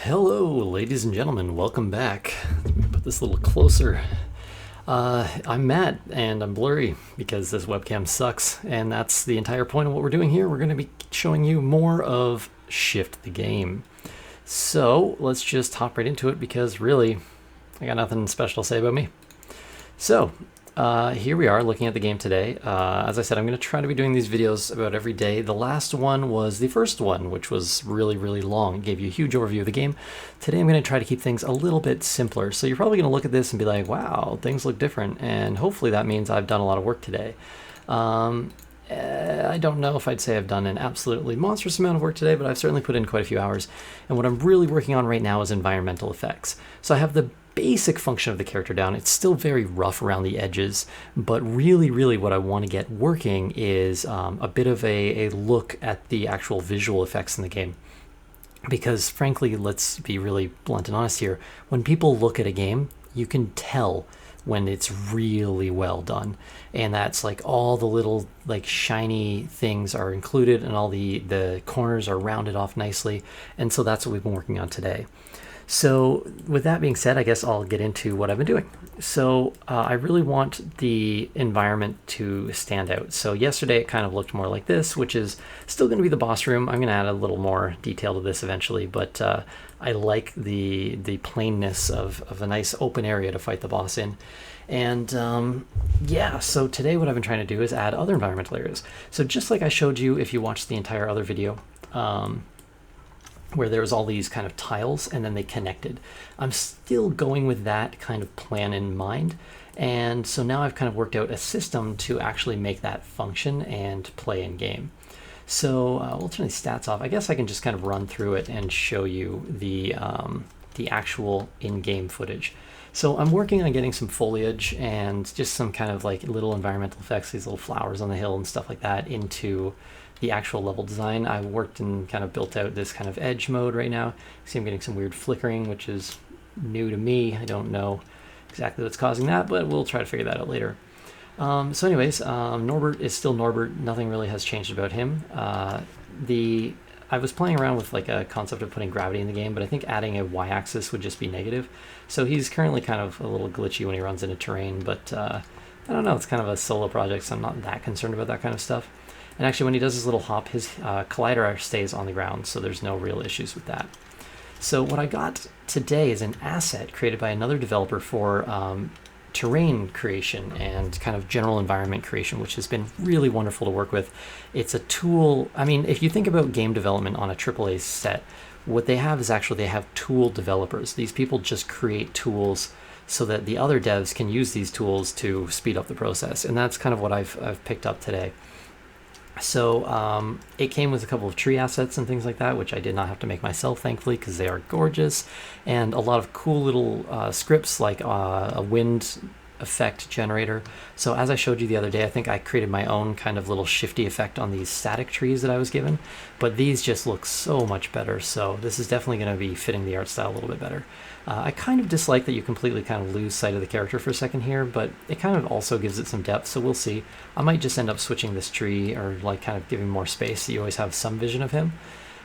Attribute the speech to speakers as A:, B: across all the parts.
A: Hello, ladies and gentlemen. Welcome back. Let me put this a little closer. I'm Matt, and I'm blurry because this webcam sucks, and that's the entire point of what we're doing here. We're going to be showing you more of Shift the Game. So let's just hop right into it because really, I got nothing special to say about me. So here we are looking at the game today. As I said, I'm going to try to be doing these videos about every day. The last one was the first one, which was really long. It gave you a huge overview of the game. Today I'm going to try to keep things a little bit simpler. So you're probably going to look at this and be like, wow, things look different. And hopefully that means I've done a lot of work today. I don't know if I'd say I've done an absolutely monstrous amount of work today, but I've certainly put in quite a few hours. And what I'm really working on right now is environmental effects. So I have the basic function of the character down. It's still very rough around the edges, but really what I want to get working is a bit of a look at the actual visual effects in the game. Because frankly, let's be really blunt and honest here, when people look at a game, you can tell when it's really well done, and that's like all the little like shiny things are included and all the corners are rounded off nicely, and so that's what we've been working on today. So with that being said, I guess I'll get into what I've been doing. So I really want the environment to stand out. So yesterday it kind of looked more like this, which is still going to be the boss room. I'm going to add a little more detail to this eventually, but I like the plainness of a nice open area to fight the boss in. And yeah, so today what I've been trying to do is add other environmental areas. So just like I showed you if you watched the entire other video, where there was all these kind of tiles and then they connected. I'm still going with that kind of plan in mind. And so now I've kind of worked out a system to actually make that function and play in game. So we'll turn these stats off. I guess I can just kind of run through it and show you the actual in-game footage. So I'm working on getting some foliage and just some kind of like little environmental effects, these little flowers on the hill and stuff like that, into the actual level design. I worked and kind of built out this kind of edge mode right now. See, I'm getting some weird flickering, which is new to me. I don't know exactly what's causing that, but we'll try to figure that out later. So anyways, Norbert is still Norbert. Nothing really has changed about him. I was playing around with like a concept of putting gravity in the game, but I think adding a y-axis would just be negative. So he's currently kind of a little glitchy when he runs into terrain, but I don't know, it's kind of a solo project, so I'm not that concerned about that kind of stuff. And actually when he does his little hop, his collider stays on the ground, so there's no real issues with that. So what I got today is an asset created by another developer for terrain creation and kind of general environment creation, which has been really wonderful to work with. It's a tool. I mean, if you think about game development on a AAA set, what they have is actually they have tool developers. These people just create tools so that the other devs can use these tools to speed up the process. And that's kind of what I've picked up today. So it came with a couple of tree assets and things like that, which I did not have to make myself, thankfully, because they are gorgeous, and a lot of cool little scripts like a wind effect generator. So as I showed you the other day, I think I created my own kind of little shifty effect on these static trees that I was given, but these just look so much better. So this is definitely going to be fitting the art style a little bit better. I kind of dislike that you completely kind of lose sight of the character for a second here, but it kind of also gives it some depth, so we'll see. I might just end up switching this tree or like kind of giving more space so you always have some vision of him.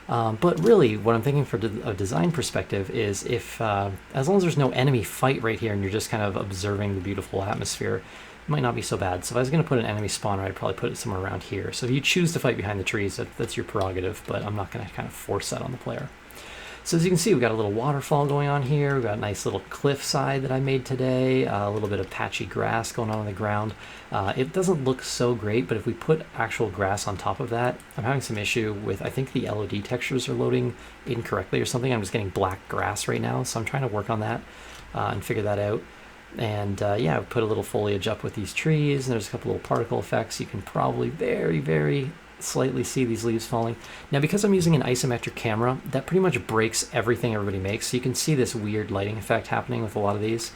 A: But really, what I'm thinking for a design perspective is if, as long as there's no enemy fight right here and you're just kind of observing the beautiful atmosphere, it might not be so bad. So if I was going to put an enemy spawner, I'd probably put it somewhere around here. So if you choose to fight behind the trees, that's your prerogative, but I'm not going to kind of force that on the player. So as you can see, we've got a little waterfall going on here. We've got a nice little cliff side that I made today, a little bit of patchy grass going on the ground. It doesn't look so great, but if we put actual grass on top of that, I'm having some issue with, I think the LOD textures are loading incorrectly or something. I'm just getting black grass right now, so I'm trying to work on that and figure that out. And yeah, I've put a little foliage up with these trees, and there's a couple little particle effects. You can probably very slightly see these leaves falling. Now because I'm using an isometric camera, that pretty much breaks everything everybody makes, so you can see this weird lighting effect happening with a lot of these.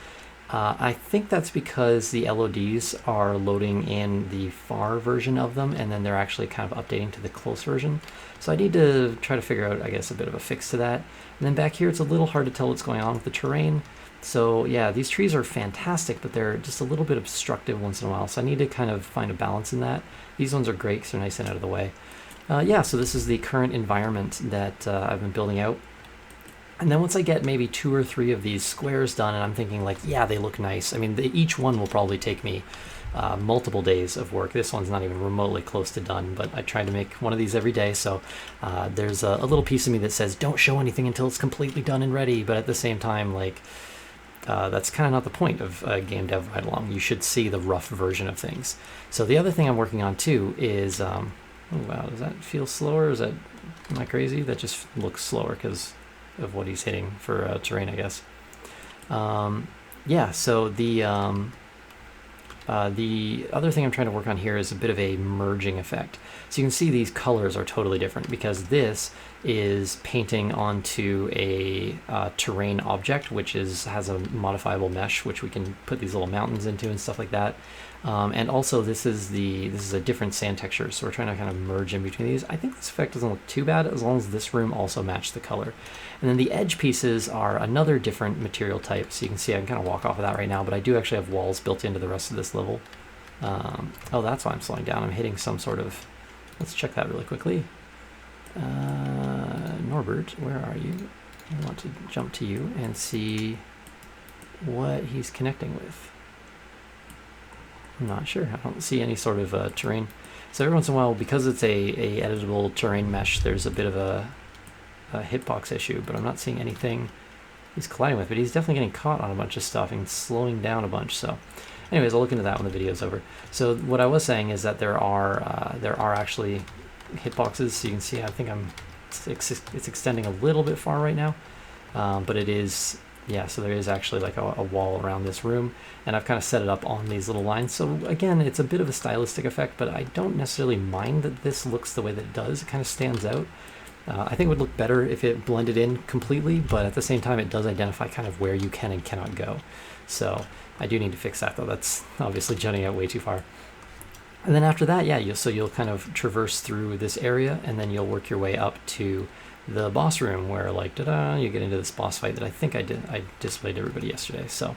A: I think that's because the LODs are loading in the far version of them, and then they're actually kind of updating to the close version. So I need to try to figure out, I guess, a bit of a fix to that. And then back here, it's a little hard to tell what's going on with the terrain. So yeah, these trees are fantastic, but they're just a little bit obstructive once in a while. So I need to kind of find a balance in that. These ones are great because they're nice and out of the way. Yeah, so this is the current environment that I've been building out. And then once I get maybe 2 or 3 of these squares done, and I'm thinking like, yeah, they look nice. I mean, each one will probably take me multiple days of work. This one's not even remotely close to done, but I try to make one of these every day. So there's a little piece of me that says, don't show anything until it's completely done and ready. But at the same time, like, that's kind of not the point of game dev ride along. You should see the rough version of things. So the other thing I'm working on too is, oh wow, does that feel slower? Is that, am I crazy? That just looks slower because of what he's hitting for terrain, I guess. Yeah, so the other thing I'm trying to work on here is a bit of a merging effect. So you can see these colors are totally different because this is painting onto a terrain object, which has a modifiable mesh, which we can put these little mountains into and stuff like that. And also this is a different sand texture, so we're trying to kind of merge in between these. I think this effect doesn't look too bad as long as this room also matched the color. And then the edge pieces are another different material type, so you can see I can kind of walk off of that right now, but I do actually have walls built into the rest of this level. Oh, that's why I'm slowing down. I'm hitting some sort of, let's check that really quickly. Norbert, where are you? I want to jump to you and see what he's connecting with. I'm not sure. I don't see any sort of terrain. So every once in a while, because it's a editable terrain mesh, there's a bit of a hitbox issue, but I'm not seeing anything he's colliding with. But he's definitely getting caught on a bunch of stuff and slowing down a bunch. So anyways, I'll look into that when the video's over. So what I was saying is that there are actually hitboxes. So you can see, I think it's extending a little bit far right now, but it is. Yeah, so there is actually like a wall around this room, and I've kind of set it up on these little lines. So again, it's a bit of a stylistic effect, but I don't necessarily mind that this looks the way that it does. It kind of stands out. I think it would look better if it blended in completely, but at the same time, it does identify kind of where you can and cannot go. So I do need to fix that, though. That's obviously jutting out way too far. And then after that, yeah, you'll kind of traverse through this area, and then you'll work your way up to the boss room where, like, you get into this boss fight that I think I displayed to everybody yesterday. So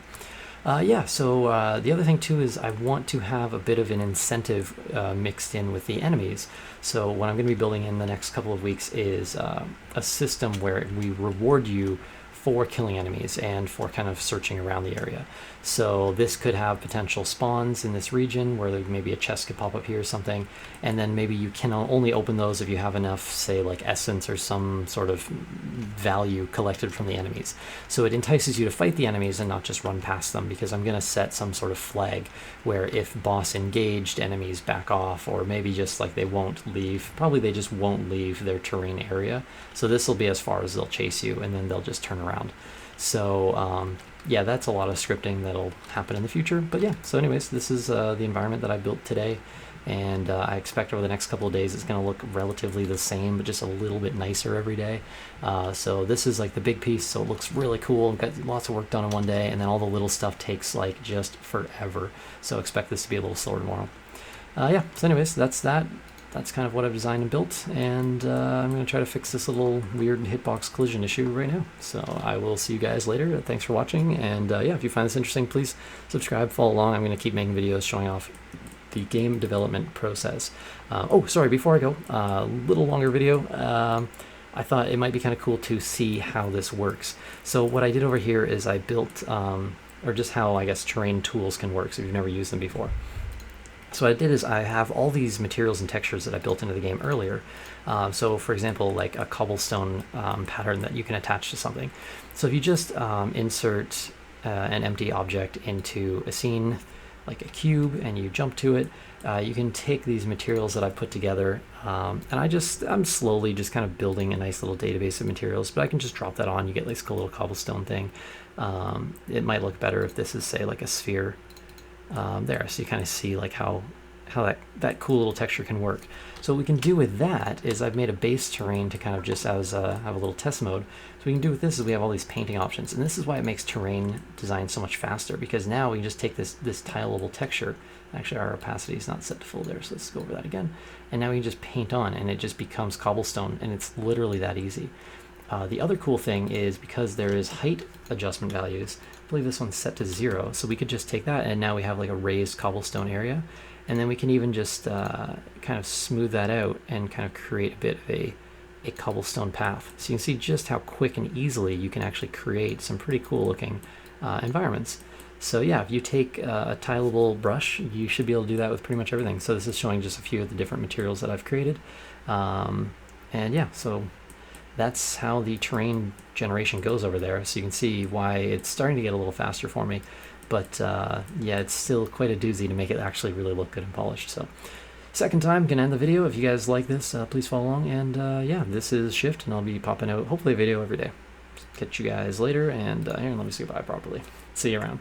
A: yeah, so the other thing too is I want to have a bit of an incentive mixed in with the enemies. So what I'm going to be building in the next couple of weeks is a system where we reward you for killing enemies and for kind of searching around the area. So this could have potential spawns in this region where maybe a chest could pop up here or something, and then maybe you can only open those if you have enough, say, like essence or some sort of value collected from the enemies. So it entices you to fight the enemies and not just run past them, because I'm going to set some sort of flag where if boss engaged, enemies back off, or maybe just like they won't leave. Probably they just won't leave their terrain area. So this will be as far as they'll chase you, and then they'll just turn around. So yeah, that's a lot of scripting that'll happen in the future. But yeah, so anyways, this is the environment that I built today, and I expect over the next couple of days it's going to look relatively the same, but just a little bit nicer every day. So this is like the big piece, so it looks really cool. Got lots of work done in one day, and then all the little stuff takes like just forever. So expect this to be a little slower tomorrow. Yeah, so anyways, that's that. That's kind of what I've designed and built, and I'm going to try to fix this little weird hitbox collision issue right now. So I will see you guys later. Thanks for watching, and yeah, if you find this interesting, please subscribe, follow along. I'm going to keep making videos showing off the game development process. Oh, sorry, before I go, a little longer video. I thought it might be kind of cool to see how this works. So what I did over here is I built, or just how I guess terrain tools can work, so if you've never used them before. So what I did is I have all these materials and textures that I built into the game earlier. So for example, like a cobblestone pattern that you can attach to something. So if you just insert an empty object into a scene, like a cube, and you jump to it, you can take these materials that I've put together, and I'm slowly just kind of building a nice little database of materials, but I can just drop that on. You get like a little cobblestone thing. It might look better if this is, say, like a sphere. There, so you kind of see like how that cool little texture can work. So what we can do with that is I've made a base terrain to kind of just have a little test mode. So what we can do with this is we have all these painting options, and this is why it makes terrain design so much faster, because now we can just take this tileable texture. Actually, our opacity is not set to full there, so let's go over that again. And now we can just paint on, and it just becomes cobblestone, and it's literally that easy. The other cool thing is, because there is height adjustment values, I believe this one's set to 0, so we could just take that, and now we have like a raised cobblestone area, and then we can even just kind of smooth that out and kind of create a bit of a a cobblestone path. So you can see just how quick and easily you can actually create some pretty cool looking environments. So yeah, if you take a tileable brush, you should be able to do that with pretty much everything. So this is showing just a few of the different materials that I've created. And yeah, so that's how the terrain generation goes over there. So you can see why it's starting to get a little faster for me. But yeah, it's still quite a doozy to make it actually really look good and polished. So second time, gonna end the video. If you guys like this, please follow along. And yeah, this is Shift, and I'll be popping out hopefully a video every day. Catch you guys later, and here, let me say bye properly. See you around.